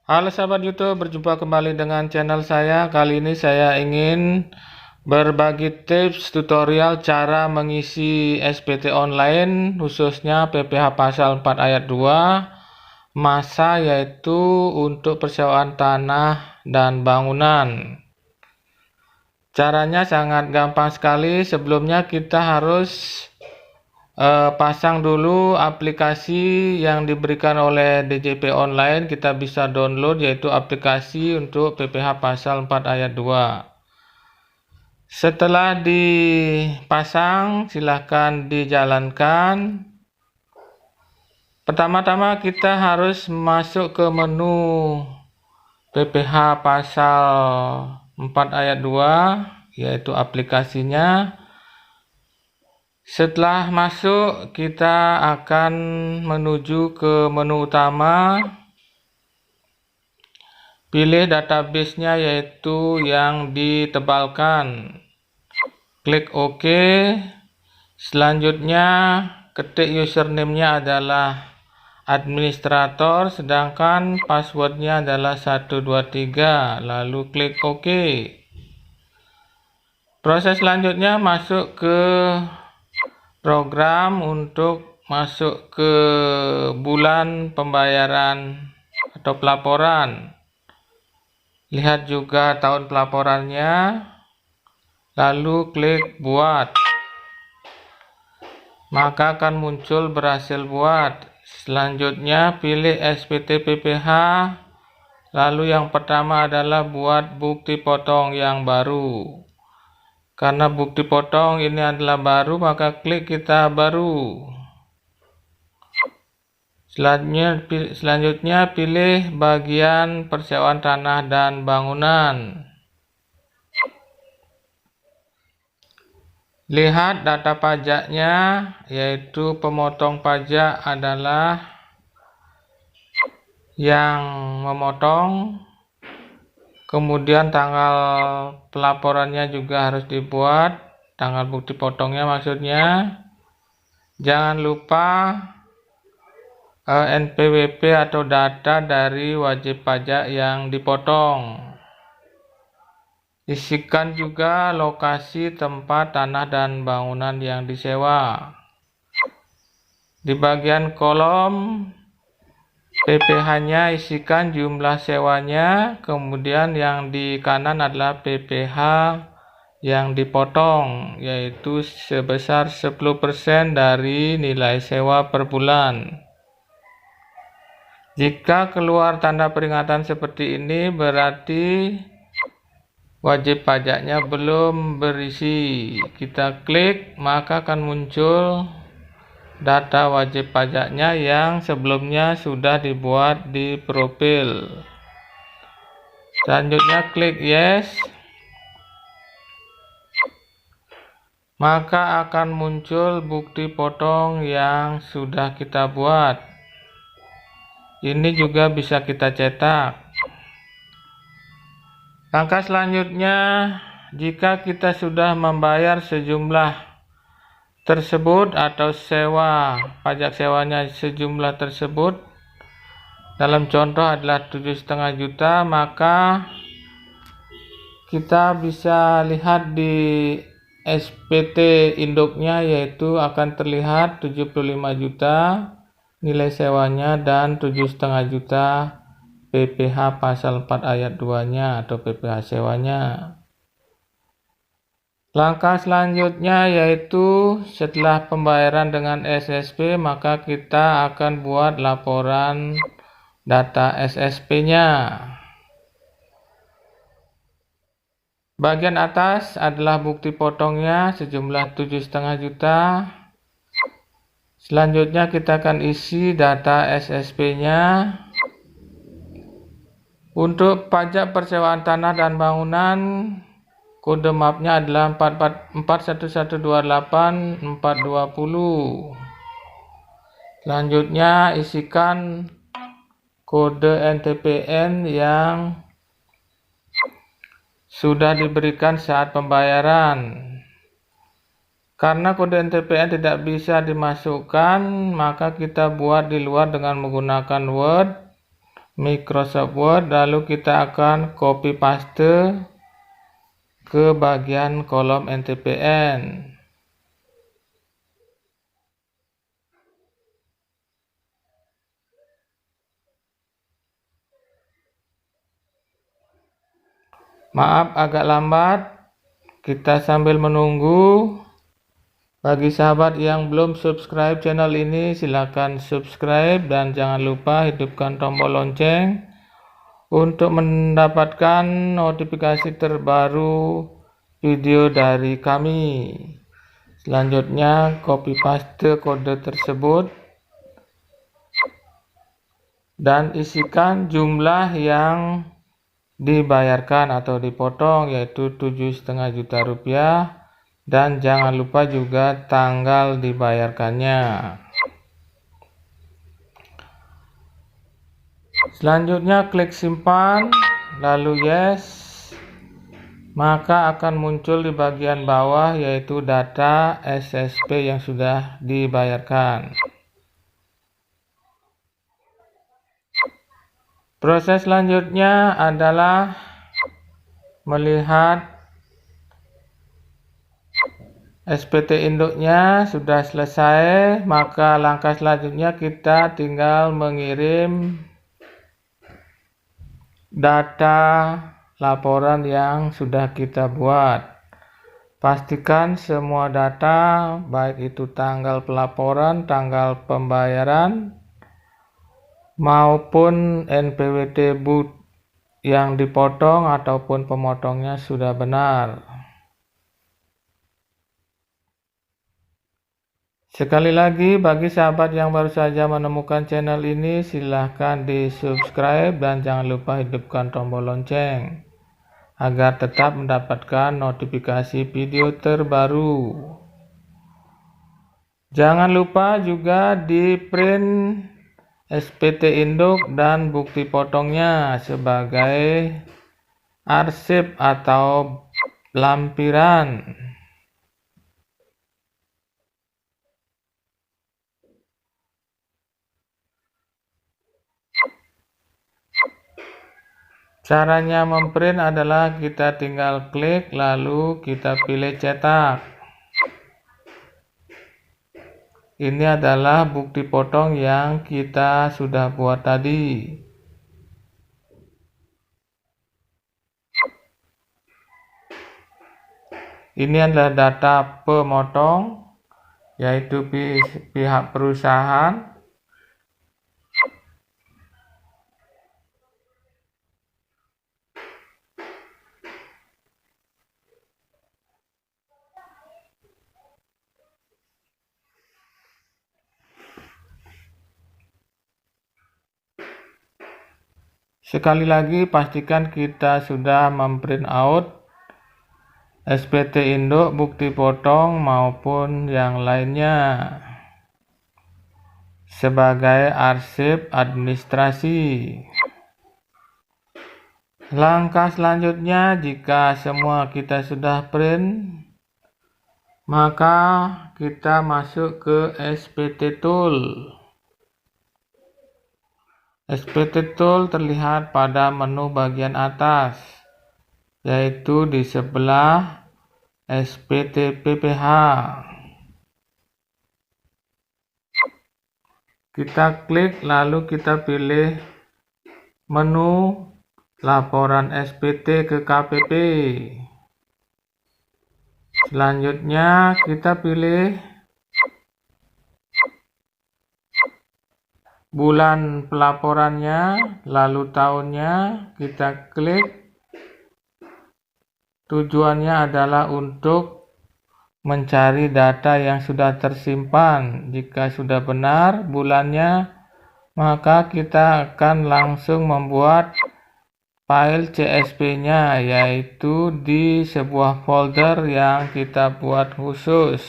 Halo sahabat YouTube, berjumpa kembali dengan channel saya. Kali ini saya ingin berbagi tips tutorial cara mengisi SPT online, khususnya PPh pasal 4 ayat 2 masa, yaitu untuk persewaan tanah dan bangunan. Caranya sangat gampang sekali. Sebelumnya kita harus pasang dulu aplikasi yang diberikan oleh DJP Online. Kita bisa download, yaitu aplikasi untuk PPh pasal 4 ayat 2. Setelah dipasang, silahkan dijalankan. Pertama-tama kita harus masuk ke menu PPh pasal 4 ayat 2, yaitu aplikasinya. Setelah masuk, kita akan menuju ke menu utama. Pilih database-nya, yaitu yang ditebalkan. Klik OK. Selanjutnya, ketik username-nya adalah administrator, sedangkan password-nya adalah 123. Lalu klik OK. Proses selanjutnya masuk ke program untuk masuk ke bulan pembayaran atau pelaporan. Lihat juga tahun pelaporannya, lalu klik buat. Maka akan muncul berhasil buat. Selanjutnya pilih SPT PPh, lalu yang pertama adalah buat bukti potong yang baru. Karena bukti potong ini adalah baru, maka klik kita baru. Selanjutnya pilih bagian persewaan tanah dan bangunan. Lihat data pajaknya, yaitu pemotong pajak adalah yang memotong. Kemudian tanggal pelaporannya juga harus dibuat, tanggal bukti potongnya maksudnya. Jangan lupa NPWP atau data dari wajib pajak yang dipotong. Isikan juga lokasi tempat tanah dan bangunan yang disewa. Di bagian kolom PPh-nya isikan jumlah sewanya, kemudian yang di kanan adalah PPh yang dipotong, yaitu sebesar 10% dari nilai sewa per bulan. Jika keluar tanda peringatan seperti ini, berarti wajib pajaknya belum berisi. Kita klik, maka akan muncul data wajib pajaknya yang sebelumnya sudah dibuat di profil. Selanjutnya klik yes. Maka akan muncul bukti potong yang sudah kita buat. Ini juga bisa kita cetak. Langkah selanjutnya, jika kita sudah membayar sejumlah tersebut atau sewa, pajak sewanya sejumlah tersebut, dalam contoh adalah 7,5 juta, maka kita bisa lihat di SPT induknya, yaitu akan terlihat 75 juta nilai sewanya dan 7,5 juta PPh pasal 4 ayat 2-nya atau PPh sewanya. Langkah selanjutnya yaitu setelah pembayaran dengan SSP, maka kita akan buat laporan data SSP-nya. Bagian atas adalah bukti potongnya sejumlah 7,5 juta. Selanjutnya kita akan isi data SSP-nya. Untuk pajak persewaan tanah dan bangunan, kode mapnya adalah 41128-420. Selanjutnya isikan kode NTPN yang sudah diberikan saat pembayaran. Karena kode NTPN tidak bisa dimasukkan, maka kita buat di luar dengan menggunakan Word. Microsoft Word, lalu kita akan copy paste ke bagian kolom NTPN. Maaf agak lambat, kita sambil menunggu. Bagi sahabat yang belum subscribe channel ini, silakan subscribe dan jangan lupa hidupkan tombol lonceng untuk mendapatkan notifikasi terbaru video dari kami. Selanjutnya copy paste kode tersebut dan isikan jumlah yang dibayarkan atau dipotong, yaitu 7,5 juta rupiah. Dan jangan lupa juga tanggal dibayarkannya. Selanjutnya klik simpan, lalu yes. Maka akan muncul di bagian bawah yaitu data SSP yang sudah dibayarkan. Proses selanjutnya adalah melihat SPT induknya sudah selesai, maka langkah selanjutnya kita tinggal mengirim data laporan yang sudah kita buat. Pastikan semua data, baik itu tanggal pelaporan, tanggal pembayaran, maupun NPWT BUT yang dipotong ataupun pemotongnya sudah benar. Sekali lagi, bagi sahabat yang baru saja menemukan channel ini, silahkan di subscribe dan jangan lupa hidupkan tombol lonceng agar tetap mendapatkan notifikasi video terbaru. Jangan lupa juga di print SPT induk dan bukti potongnya sebagai arsip atau lampiran. Caranya memprint adalah kita tinggal klik lalu kita pilih cetak. Ini adalah bukti potong yang kita sudah buat tadi. Ini adalah data pemotong, yaitu pihak perusahaan. Sekali lagi pastikan kita sudah memprint out SPT induk, bukti potong maupun yang lainnya sebagai arsip administrasi. Langkah selanjutnya, jika semua kita sudah print, maka kita masuk ke SPT Tool. SPT Tool terlihat pada menu bagian atas, yaitu di sebelah SPT PPH. Kita klik lalu kita pilih menu laporan SPT ke KPP. Selanjutnya kita pilih bulan pelaporannya, lalu tahunnya, kita klik. Tujuannya adalah untuk mencari data yang sudah tersimpan. Jika sudah benar bulannya, maka kita akan langsung membuat file CSV-nya, yaitu di sebuah folder yang kita buat khusus.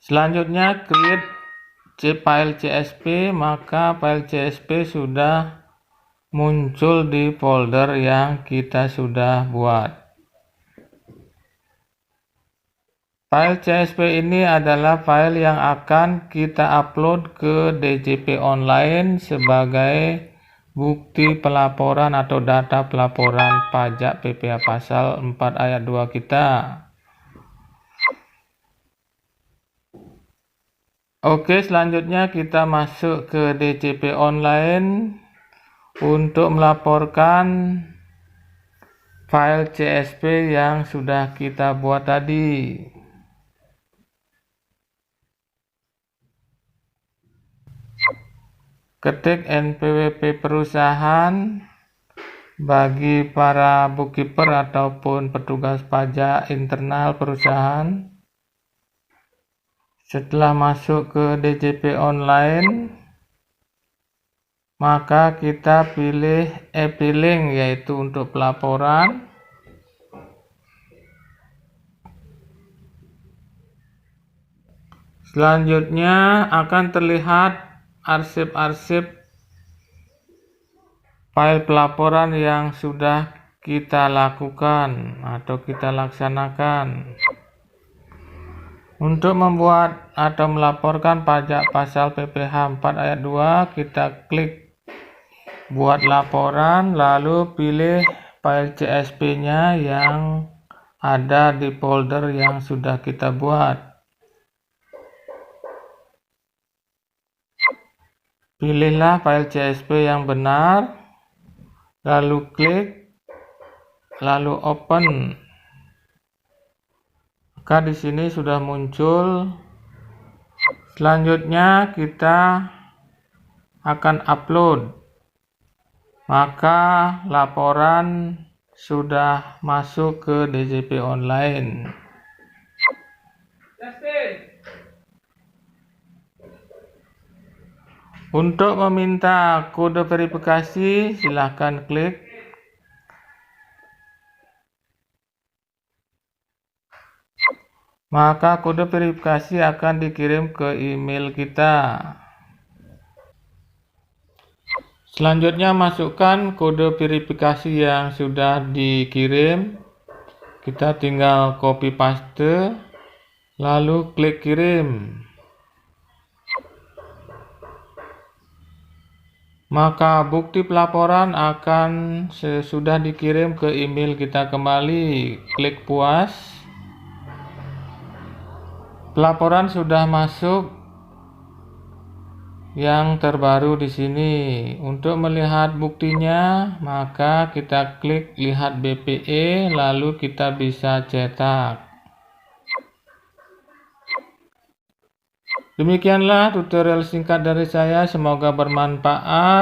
Selanjutnya create file CSV, maka file CSV sudah muncul di folder yang kita sudah buat. File CSV ini adalah file yang akan kita upload ke DJP Online sebagai bukti pelaporan atau data pelaporan pajak PPh pasal 4 ayat 2 kita. Oke, selanjutnya kita masuk ke DJP Online untuk melaporkan file CSV yang sudah kita buat tadi. Ketik NPWP perusahaan bagi para bookkeeper ataupun petugas pajak internal perusahaan. Setelah masuk ke DJP Online, maka kita pilih e-filing, yaitu untuk pelaporan. Selanjutnya akan terlihat arsip-arsip file pelaporan yang sudah kita lakukan atau kita laksanakan. Untuk membuat atau melaporkan pajak pasal PPh 4 ayat 2, kita klik buat laporan, lalu pilih file CSV-nya yang ada di folder yang sudah kita buat. Pilihlah file CSV yang benar, lalu klik, lalu open. Maka di sini sudah muncul. Selanjutnya kita akan upload. Maka laporan sudah masuk ke DJP Online. Untuk meminta kode verifikasi, silahkan klik. Maka kode verifikasi akan dikirim ke email kita. Selanjutnya masukkan kode verifikasi yang sudah dikirim. Kita tinggal copy paste, lalu klik kirim. Maka bukti pelaporan akan sesudah dikirim ke email kita kembali. Klik puas. Pelaporan sudah masuk yang terbaru di sini. Untuk melihat buktinya, maka kita klik lihat BPE, lalu kita bisa cetak. Demikianlah tutorial singkat dari saya, semoga bermanfaat.